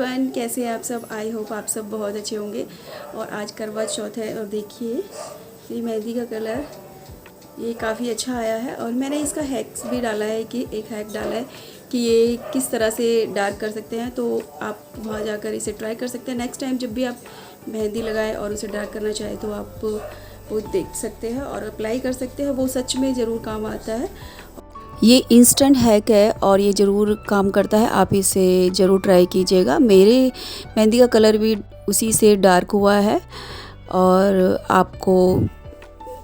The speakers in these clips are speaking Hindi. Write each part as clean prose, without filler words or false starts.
एवरीवन, कैसे हैं आप सब। आई होप आप सब बहुत अच्छे होंगे। और आज करवा चौथ है और देखिए ये मेहंदी का कलर ये काफ़ी अच्छा आया है। और मैंने इसका हैक्स भी डाला है कि एक हैक डाला है कि ये किस तरह से डार्क कर सकते हैं, तो आप वहाँ जाकर इसे ट्राई कर सकते हैं। नेक्स्ट टाइम जब भी आप मेहंदी लगाएं और उसे डार्क करना चाहें तो आप वो देख सकते हैं और अप्लाई कर सकते हैं। वो सच में ज़रूर काम आता है। ये इंस्टेंट हैक है और ये ज़रूर काम करता है। आप इसे ज़रूर ट्राई कीजिएगा। मेरे मेहंदी का कलर भी उसी से डार्क हुआ है। और आपको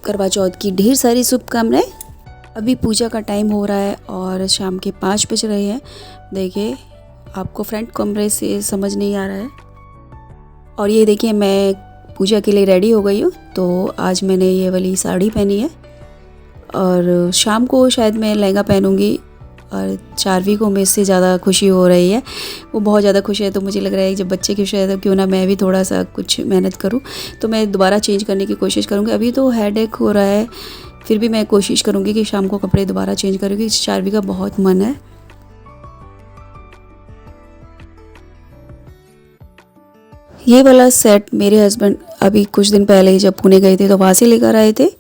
करवा चौथ की ढेर सारी शुभकामनाएं। अभी पूजा का टाइम हो रहा है और शाम के 5 बज रहे हैं। देखिए आपको फ्रंट कैमरे से समझ नहीं आ रहा है। और ये देखिए मैं पूजा के लिए रेडी हो गई हूँ। तो आज मैंने ये वाली साड़ी पहनी है और शाम को शायद मैं लहंगा पहनूंगी। और चारवी को मुझसे ज़्यादा खुशी हो रही है, वो बहुत ज़्यादा खुश है। तो मुझे लग रहा है जब बच्चे खुश है तो क्यों ना मैं भी थोड़ा सा कुछ मेहनत करूं। तो मैं दोबारा चेंज करने की कोशिश करूंगी। अभी तो हेडेक हो रहा है, फिर भी मैं कोशिश करूंगी कि शाम को कपड़े दोबारा चेंज करूँगी। चारवी का बहुत मन है। ये वाला सेट मेरे हस्बैंड अभी कुछ दिन पहले ही जब पुणे गए थे तो वहाँ से लेकर आए थे।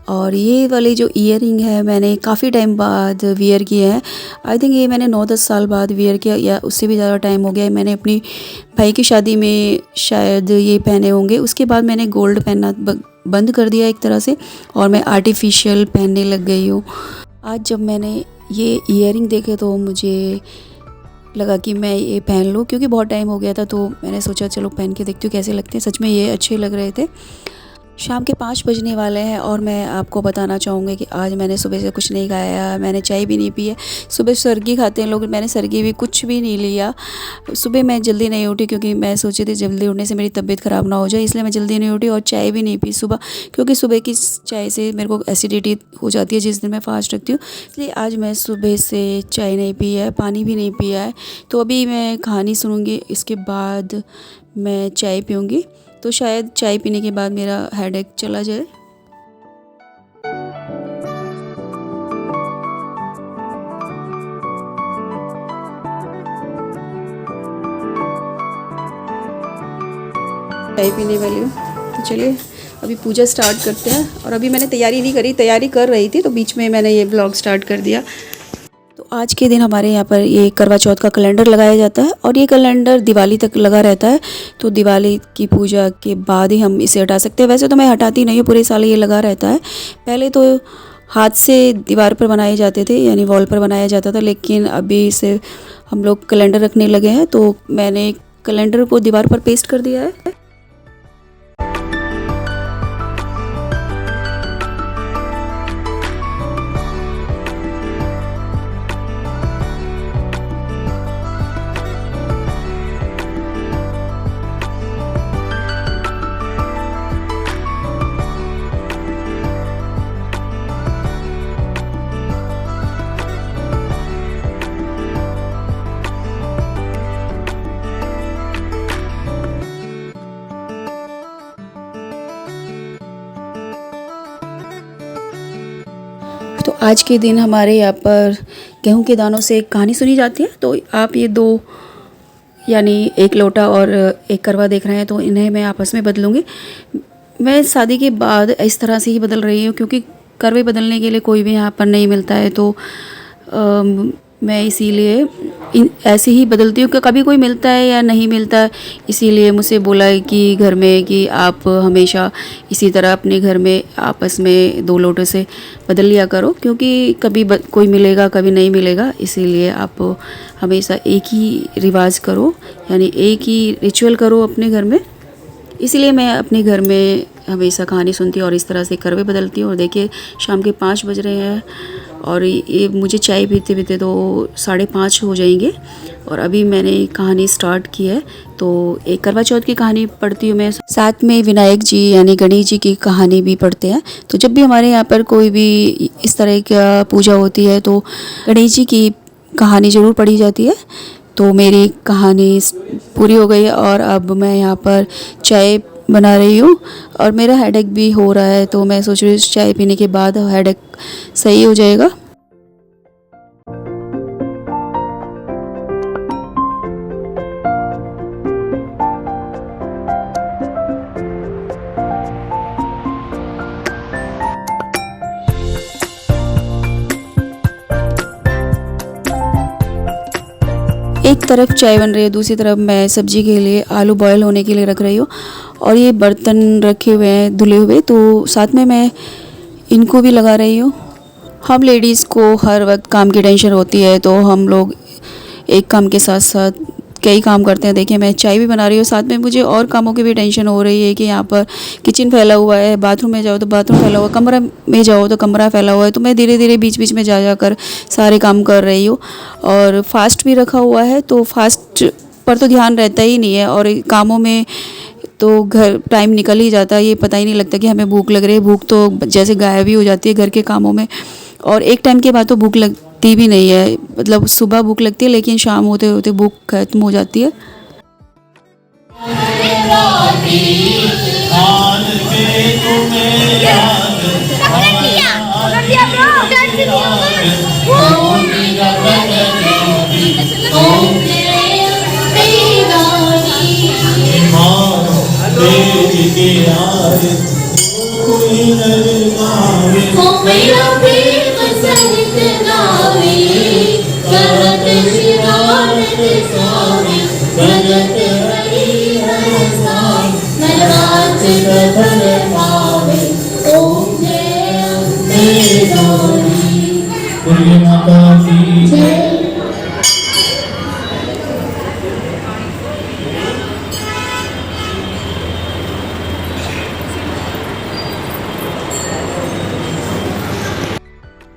और ये वाली जो ईयरिंग है मैंने काफ़ी टाइम बाद वियर किया है। आई थिंक ये मैंने 9-10 साल बाद वियर किया या उससे भी ज़्यादा टाइम हो गया है। मैंने अपनी भाई की शादी में शायद ये पहने होंगे। उसके बाद मैंने गोल्ड पहनना बंद कर दिया एक तरह से और मैं आर्टिफिशियल पहनने लग गई हूँ। आज जब मैंने ये ईयरिंग देखे तो मुझे लगा कि मैं ये पहन लूँ, क्योंकि बहुत टाइम हो गया था। तो मैंने सोचा चलो पहन के देखती हूँ कैसे लगते हैं। सच में ये अच्छे लग रहे थे। शाम के 5 बजने वाले हैं और मैं आपको बताना चाहूँगी कि आज मैंने सुबह से कुछ नहीं खाया, मैंने चाय भी नहीं पी है। सुबह सरगी खाते हैं लोग, मैंने सरगी भी कुछ भी नहीं लिया। सुबह मैं जल्दी नहीं उठी क्योंकि मैं सोची थी जल्दी उठने से मेरी तबीयत ख़राब ना हो जाए, इसलिए मैं जल्दी नहीं उठी। और चाय भी नहीं पी सुबह, क्योंकि सुबह की चाय से मेरे को एसिडिटी हो जाती है जिस दिन मैं फास्ट रखती हूँ। इसलिए आज मैं सुबह से चाय नहीं पी है, पानी भी नहीं पिया है। तो अभी मैं कहानी सुनूँगी, इसके बाद मैं चाय पीऊँगी। तो शायद चाय पीने के बाद मेरा हेडेक चला जाए। चाय पीने वाली हूँ। तो चलिए अभी पूजा स्टार्ट करते हैं। और अभी मैंने तैयारी नहीं करी, तैयारी कर रही थी तो बीच में मैंने ये ब्लॉग स्टार्ट कर दिया। तो आज के दिन हमारे यहाँ पर ये करवा चौथ का कैलेंडर लगाया जाता है और ये कैलेंडर दिवाली तक लगा रहता है। तो दिवाली की पूजा के बाद ही हम इसे हटा सकते हैं। वैसे तो मैं हटाती नहीं हूँ, पूरे साल ये लगा रहता है। पहले तो हाथ से दीवार पर बनाए जाते थे, यानी वॉल पर बनाया जाता था, लेकिन अभी इसे हम लोग कैलेंडर रखने लगे हैं। तो मैंने कैलेंडर को दीवार पर पेस्ट कर दिया है। तो आज के दिन हमारे यहाँ पर गेहूं के दानों से एक कहानी सुनी जाती है। तो आप ये 2 यानी एक लोटा और एक करवा देख रहे हैं, तो इन्हें मैं आपस में बदलूँगी। मैं शादी के बाद इस तरह से ही बदल रही हूँ, क्योंकि करवे बदलने के लिए कोई भी यहाँ पर नहीं मिलता है। तो मैं इसीलिए ऐसे ही बदलती हूँ कि कभी कोई मिलता है या नहीं मिलता है। इसीलिए मुझसे बोला है कि घर में कि आप हमेशा इसी तरह अपने घर में आपस में 2 लोटों से बदल लिया करो, क्योंकि कभी कोई मिलेगा कभी नहीं मिलेगा। इसीलिए आप हमेशा एक ही रिवाज करो, यानी एक ही रिचुअल करो अपने घर में। इसीलिए मैं अपने घर में हमेशा कहानी सुनती हूँ और इस तरह से करवे बदलती हूँ। और देखिए शाम के 5 बज रहे हैं और ये मुझे चाय पीते पीते तो 5:30 हो जाएंगे। और अभी मैंने कहानी स्टार्ट की है। तो एक करवा चौथ की कहानी पढ़ती हूँ मैं, साथ में विनायक जी यानी गणेश जी की कहानी भी पढ़ते हैं। तो जब भी हमारे यहाँ पर कोई भी इस तरह का पूजा होती है तो गणेश जी की कहानी ज़रूर पढ़ी जाती है। तो मेरी कहानी पूरी हो गई और अब मैं यहाँ पर चाय बना रही हूँ और मेरा हेडेक भी हो रहा है। तो मैं सोच रही हूँ चाय पीने के बाद हेडेक सही हो जाएगा। तरफ चाय बन रही है, दूसरी तरफ मैं सब्जी के लिए आलू बॉयल होने के लिए रख रही हूँ और ये बर्तन रखे हुए हैं धुले हुए, तो साथ में मैं इनको भी लगा रही हूँ। हम लेडीज़ को हर वक्त काम की टेंशन होती है, तो हम लोग एक काम के साथ साथ कई काम करते हैं। देखिए मैं चाय भी बना रही हूँ, साथ में मुझे और कामों की भी टेंशन हो रही है कि यहाँ पर किचन फैला हुआ है, बाथरूम में जाओ तो बाथरूम फैला हुआ है, कमरा में जाओ तो कमरा फैला हुआ है। तो मैं धीरे धीरे बीच बीच में जा जा कर सारे काम कर रही हूँ। और फास्ट भी रखा हुआ है, तो फास्ट पर तो ध्यान रहता ही नहीं है, और कामों में तो घर टाइम निकल ही जाता है, ये पता ही नहीं लगता कि हमें भूख लग रही है। भूख तो जैसे गायब ही हो जाती है घर के कामों में, और एक टाइम के बाद तो भूख लगती भी नहीं है। मतलब सुबह भूख लगती है, लेकिन शाम होते होते भूख खत्म हो जाती है।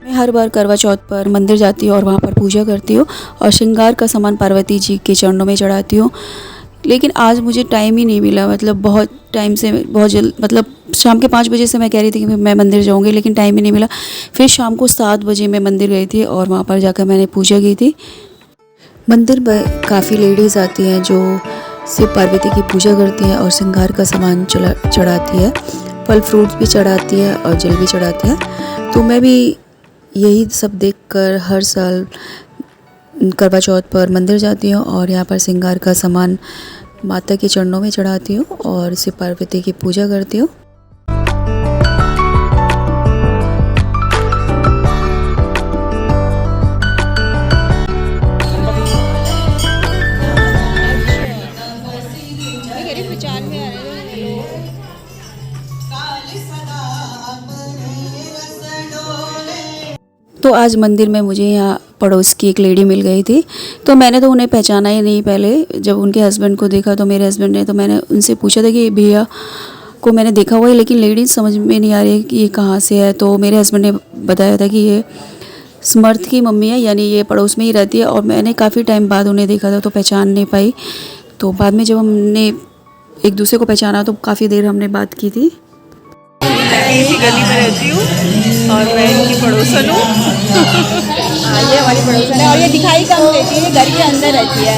मैं हर बार करवा चौथ पर मंदिर जाती हूँ और वहाँ पर पूजा करती हूँ और श्रृंगार का सामान पार्वती जी के चरणों में चढ़ाती हूँ। लेकिन आज मुझे टाइम ही नहीं मिला, मतलब बहुत टाइम से, बहुत जल्द, मतलब शाम के 5 बजे से मैं कह रही थी कि मैं मंदिर जाऊँगी, लेकिन टाइम ही नहीं मिला। फिर शाम को 7 बजे मैं मंदिर गई थी और वहाँ पर जाकर मैंने पूजा की थी। मंदिर में काफ़ी लेडीज़ आती हैं जो शिव पार्वती की पूजा करती हैं और श्रृंगार का सामान चढ़ाती है, फल फ्रूट्स भी चढ़ाती है और जल भी चढ़ाती है। तो मैं भी यही सब देखकर हर साल करवा चौथ पर मंदिर जाती हूँ और यहाँ पर श्रृंगार का सामान माता के चरणों में चढ़ाती हूँ और शिव पार्वती की पूजा करती हूँ। तो आज मंदिर में मुझे यहाँ पड़ोस की एक लेडी मिल गई थी, तो मैंने तो उन्हें पहचाना ही नहीं। पहले जब उनके हस्बैंड को देखा, तो मेरे हस्बैंड ने, तो मैंने उनसे पूछा था कि भैया को मैंने देखा हुआ है, लेकिन लेडीज़ समझ में नहीं आ रही है कि ये कहाँ से है। तो मेरे हस्बैंड ने बताया था कि ये समर्थ की मम्मी है, यानी ये पड़ोस में ही रहती है। और मैंने काफ़ी टाइम बाद उन्हें देखा था, तो पहचान नहीं पाई। तो बाद में जब हमने एक दूसरे को पहचाना तो काफ़ी देर हमने बात की थी। मैं इसी गली में रहती हूँ और मैं इनकी पड़ोसन हूँ। ये हमारी पड़ोसन है और ये दिखाई कम देती है, घर के अंदर रहती है।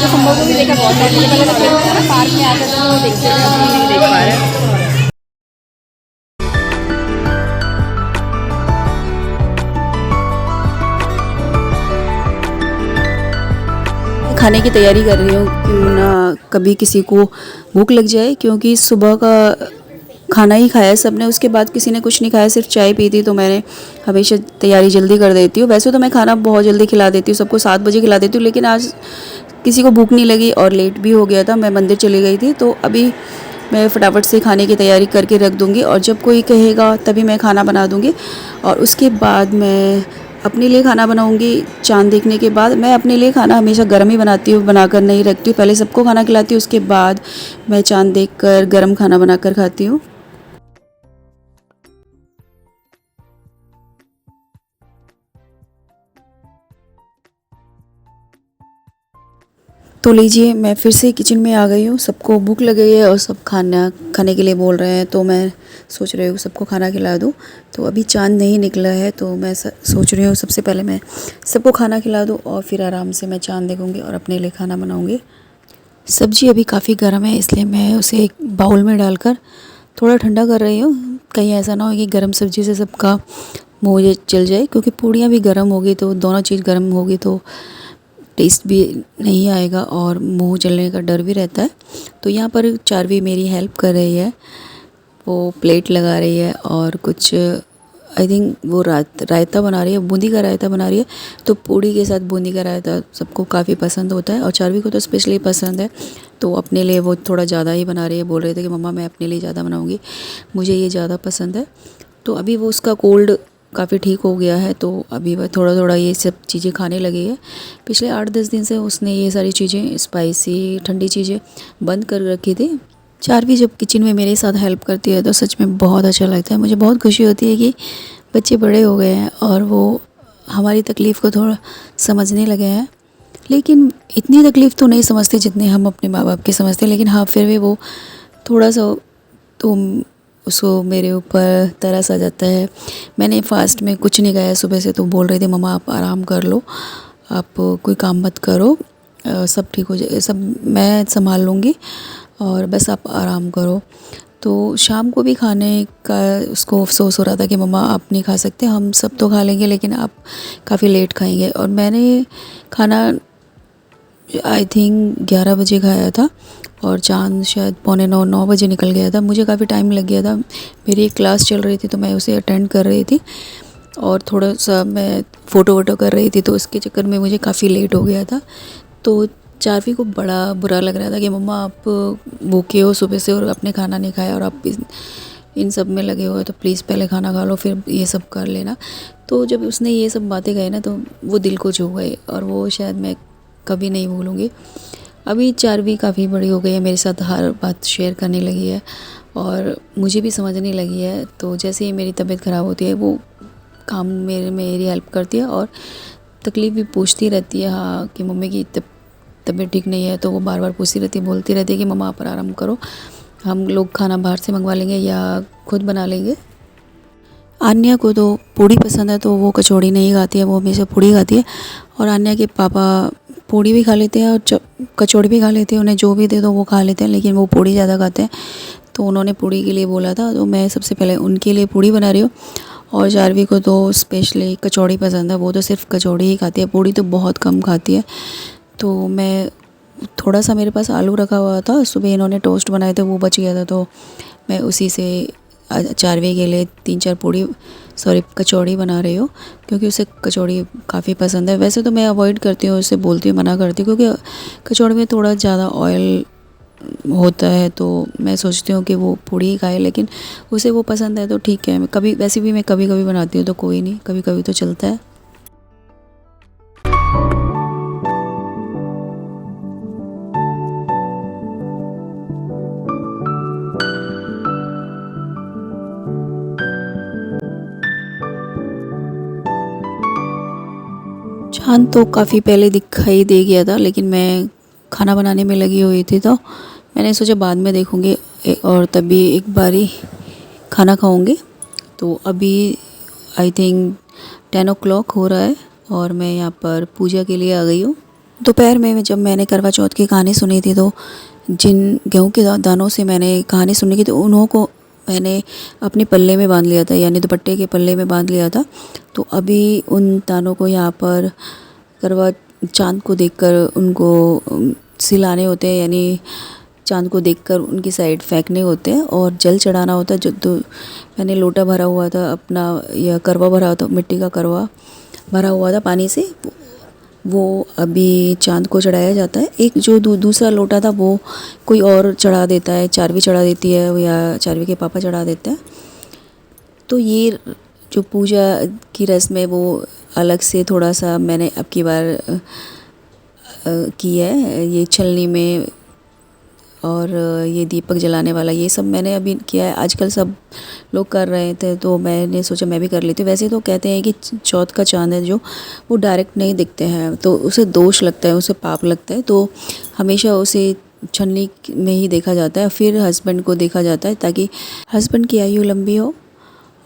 तो हम लोगों को भी देखा बहुत सारे पार्क में आते थे, वो देखते थे, अभी नहीं देख पा रहे। खाने की तैयारी कर रही हूँ, क्यों ना कभी किसी को भूख लग जाए, क्योंकि सुबह का खाना ही खाया सबने, उसके बाद किसी ने कुछ नहीं खाया, सिर्फ चाय पी थी। तो मैंने हमेशा तैयारी जल्दी कर देती हूँ। वैसे तो मैं खाना बहुत जल्दी खिला देती हूँ, सबको 7 बजे खिला देती हूँ, लेकिन आज किसी को भूख नहीं लगी और लेट भी हो गया था, मैं मंदिर चली गई थी। तो अभी मैं फटाफट से खाने की तैयारी करके रख दूँगी और जब कोई कहेगा तभी मैं खाना बना दूँगी। और उसके बाद मैं अपने लिए खाना बनाऊंगी। चांद देखने के बाद मैं अपने लिए खाना हमेशा गर्म ही बनाती हूँ, बनाकर नहीं रखती हूँ। पहले सबको खाना खिलाती हूँ, उसके बाद मैं चांद देखकर गर्म खाना बनाकर खाती हूँ। तो लीजिए, मैं फिर से किचन में आ गई हूँ। सबको भूख लग गई है और सब खाने के लिए बोल रहे हैं, तो मैं सोच रही हूँ सबको खाना खिला दूँ। तो अभी चांद नहीं निकला है, तो मैं सोच रही हूँ सबसे पहले मैं सबको खाना खिला दूँ और फिर आराम से मैं चांद देखूँगी और अपने लिए खाना बनाऊँगी। सब्ज़ी अभी काफ़ी गर्म है, इसलिए मैं उसे एक बाउल में डालकर थोड़ा ठंडा कर रही हूँ। कहीं ऐसा ना हो कि गर्म सब्ज़ी से सबका मुँह जल जाए, क्योंकि पूड़ियाँ भी गर्म होगी, तो दोनों चीज़ गर्म होगी तो टेस्ट भी नहीं आएगा और मुंह जलने का डर भी रहता है। तो यहाँ पर चारवी मेरी हेल्प कर रही है, वो प्लेट लगा रही है और कुछ आई थिंक वो रायता बना रही है, बूंदी का रायता बना रही है। तो पूड़ी के साथ बूंदी का रायता सबको काफ़ी पसंद होता है और चारवी को तो स्पेशली पसंद है। तो अपने लिए वो थोड़ा ज़्यादा ही बना रही है, बोल रहे थे कि मम्मा मैं अपने लिए ज़्यादा बनाऊँगी, मुझे ये ज़्यादा पसंद है। तो अभी वो उसका कोल्ड काफ़ी ठीक हो गया है, तो अभी वह थोड़ा थोड़ा ये सब चीज़ें खाने लगी है। पिछले 8-10 दिन से उसने ये सारी चीज़ें स्पाइसी ठंडी चीज़ें बंद कर रखी थी। चारवी जब किचन में मेरे साथ हेल्प करती है तो सच में बहुत अच्छा लगता है। मुझे बहुत खुशी होती है कि बच्चे बड़े हो गए हैं और वो हमारी तकलीफ़ को थोड़ा समझने लगे हैं। लेकिन इतनी तकलीफ़ तो नहीं समझते जितनी हम अपने माँ बाप की समझते हैं, लेकिन हाँ फिर भी वो थोड़ा सा तो उसको मेरे ऊपर तरस आ जाता है। मैंने फ़ास्ट में कुछ नहीं खाया सुबह से, तो बोल रही थी मम्मा आप आराम कर लो, आप कोई काम मत करो, सब ठीक हो जाए, सब मैं संभाल लूँगी और बस आप आराम करो। तो शाम को भी खाने का उसको अफसोस हो रहा था कि मम्मा आप नहीं खा सकते, हम सब तो खा लेंगे लेकिन आप काफ़ी लेट खाएंगे। और मैंने खाना आई थिंक 11 बजे खाया था और चाँद शायद 8:45-9 बजे निकल गया था। मुझे काफ़ी टाइम लग गया था, मेरी एक क्लास चल रही थी तो मैं उसे अटेंड कर रही थी और थोड़ा सा मैं फ़ोटो वोटो कर रही थी, तो उसके चक्कर में मुझे काफ़ी लेट हो गया था। तो चारवी को बड़ा बुरा लग रहा था कि मम्मा आप भूखे हो सुबह से और आपने खाना नहीं खाया और आप इन सब में लगे हुए हो, तो प्लीज़ पहले खाना खा लो फिर ये सब कर लेना। तो जब उसने ये सब बातें कही ना तो वो दिल को छू गए और वो शायद मैं कभी नहीं भूलूँगी। अभी चारवी काफ़ी बड़ी हो गई है, मेरे साथ हर बात शेयर करने लगी है और मुझे भी समझने लगी है। तो जैसे ही मेरी तबीयत ख़राब होती है वो काम मेरी हेल्प करती है और तकलीफ़ भी पूछती रहती है, हाँ कि मम्मी की तबीयत ठीक नहीं है, तो वो बार बार पूछती रहती है, बोलती रहती है कि मम्मा आप आराम करो, हम लोग खाना बाहर से मंगवा लेंगे या खुद बना लेंगे। आन्या को तो पूड़ी पसंद है तो वो कचौड़ी नहीं खाती है, वो हमेशा पूड़ी खाती है। और आन्या के पापा पूड़ी भी खा लेते हैं और कचौड़ी भी खा लेते हैं, उन्हें जो भी दे दो वो खा लेते हैं, लेकिन वो पूड़ी ज़्यादा खाते हैं। तो उन्होंने पूड़ी के लिए बोला था, तो मैं सबसे पहले उनके लिए पूड़ी बना रही हूँ। और चारवी को तो स्पेशली कचौड़ी पसंद है, वो तो सिर्फ कचौड़ी ही खाती है, पूड़ी तो बहुत कम खाती है। तो मैं थोड़ा सा मेरे पास आलू रखा हुआ था, सुबह इन्होंने टोस्ट बनाए थे वो बच गया था, तो मैं उसी से चारवी के लिए 3-4 कचौड़ी बना रही हूँ, क्योंकि उसे कचौड़ी काफ़ी पसंद है। वैसे तो मैं अवॉइड करती हूँ, उससे बोलती हूँ, मना करती हूँ, क्योंकि कचौड़ी में थोड़ा ज़्यादा ऑयल होता है, तो मैं सोचती हूँ कि वो पूड़ी ही खाए, लेकिन उसे वो पसंद है तो ठीक है। मैं कभी वैसे भी मैं कभी कभी बनाती हूँ तो कोई नहीं, कभी कभी तो चलता है। चाँद तो काफ़ी पहले दिखाई दे गया था, लेकिन मैं खाना बनाने में लगी हुई थी तो मैंने सोचा बाद में देखूँगी और तभी एक बारी खाना खाऊँगी। तो अभी आई थिंक 10 o'clock हो रहा है और मैं यहाँ पर पूजा के लिए आ गई हूँ। दोपहर में जब मैंने करवा चौथ की कहानी सुनी थी, तो जिन गेहूं के दानों से मैंने कहानी सुनी थी, तो उन्हों को मैंने अपने पल्ले में बांध लिया था, यानी दुपट्टे के पल्ले में बांध लिया था। तो अभी उन दानों को यहाँ पर करवा चाँद को देखकर उनको सिलाने होते हैं, यानी चाँद को देखकर उनकी साइड फेंकने होते हैं और जल चढ़ाना होता है। जो तो मैंने लोटा भरा हुआ था अपना, या करवा भरा हुआ था, मिट्टी का करवा भरा हुआ था पानी से, वो अभी चाँद को चढ़ाया जाता है। एक जो दूसरा लोटा था वो कोई और चढ़ा देता है, चारवी चढ़ा देती है या चारवी के पापा चढ़ा देते हैं। तो ये जो पूजा की रस्म है वो अलग से थोड़ा सा मैंने अब की बार की है, ये छलनी में और ये दीपक जलाने वाला, ये सब मैंने अभी किया है। आजकल सब लोग कर रहे थे तो मैंने सोचा मैं भी कर लेती हूँ। वैसे तो कहते हैं कि चौथ का चाँद है जो वो डायरेक्ट नहीं दिखते हैं, तो उसे दोष लगता है, उसे पाप लगता है, तो हमेशा उसे छलनी में ही देखा जाता है। फिर हस्बैंड को देखा जाता है ताकि हस्बैंड की आयु लंबी हो।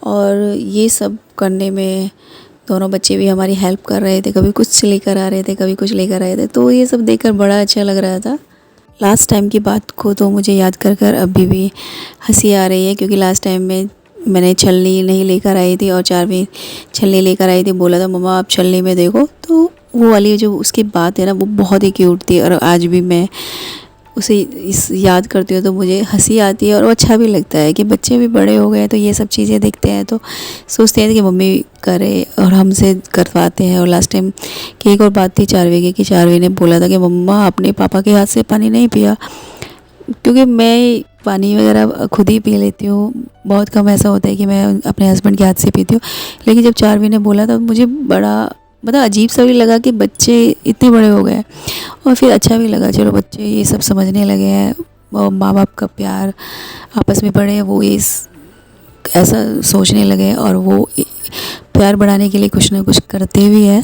और ये सब करने में दोनों बच्चे भी हमारी हेल्प कर रहे थे, कभी कुछ लेकर आ रहे थे, कभी कुछ लेकर आए थे, तो ये सब देखकर बड़ा अच्छा लग रहा था। लास्ट टाइम की बात को तो मुझे याद कर कर अभी भी हंसी आ रही है, क्योंकि लास्ट टाइम में मैंने छलनी नहीं लेकर आई थी और चारवी छलनी लेकर आई थी। बोला था मम्मा आप छलनी में देखो, तो वो वाली जो उसकी बात है ना वो बहुत ही क्यूट थी और आज भी मैं उसे इस याद करती हूँ तो मुझे हंसी आती है और वो अच्छा भी लगता है कि बच्चे भी बड़े हो गए तो ये सब चीज़ें देखते हैं तो सोचते हैं कि मम्मी करे और हमसे करवाते हैं। और लास्ट टाइम की एक और बात थी चारवी की, कि चारवी ने बोला था कि मम्मा अपने पापा के हाथ से पानी नहीं पिया, क्योंकि मैं पानी वगैरह खुद ही पी लेती हूँ, बहुत कम ऐसा होता है कि मैं अपने हस्बैंड के हाथ से पीती हूँ। लेकिन जब चारवी ने बोला तो मुझे बड़ा मतलब अजीब सा भी लगा कि बच्चे इतने बड़े हो गए, और फिर अच्छा भी लगा, चलो बच्चे ये सब समझने लगे हैं और माँ बाप का प्यार आपस में बढ़े, वो ऐसा सोचने लगे और वो प्यार बढ़ाने के लिए कुछ ना कुछ करते भी है।